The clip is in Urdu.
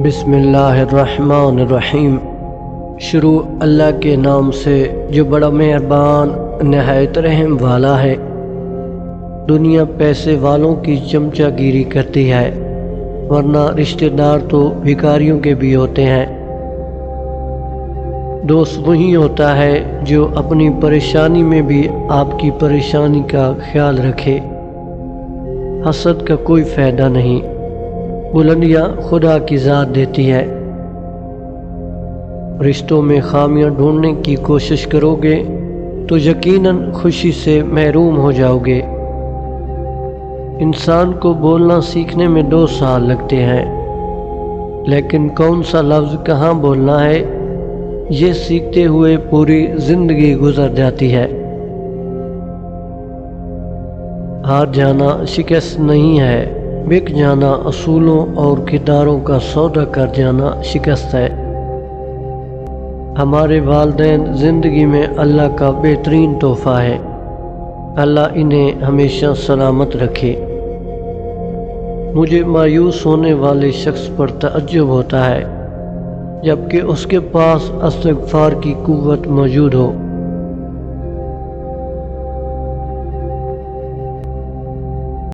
بسم اللہ الرحمن الرحیم۔ شروع اللہ کے نام سے جو بڑا مہربان نہایت رحم والا ہے۔ دنیا پیسے والوں کی چمچہ گیری کرتی ہے، ورنہ رشتہ دار تو بھکاریوں کے بھی ہوتے ہیں۔ دوست وہی ہوتا ہے جو اپنی پریشانی میں بھی آپ کی پریشانی کا خیال رکھے۔ حسد کا کوئی فائدہ نہیں، بلندیاں خدا کی ذات دیتی ہے۔ رشتوں میں خامیاں ڈھونڈنے کی کوشش کرو گے تو یقیناً خوشی سے محروم ہو جاؤ گے۔ انسان کو بولنا سیکھنے میں 2 سال لگتے ہیں، لیکن کون سا لفظ کہاں بولنا ہے یہ سیکھتے ہوئے پوری زندگی گزر جاتی ہے۔ ہار جانا شکست نہیں ہے، بک جانا اصولوں اور کرداروں کا سودا کر جانا شکست ہے۔ ہمارے والدین زندگی میں اللہ کا بہترین تحفہ ہے، اللہ انہیں ہمیشہ سلامت رکھے۔ مجھے مایوس ہونے والے شخص پر تعجب ہوتا ہے جبکہ اس کے پاس استغفار کی قوت موجود ہو۔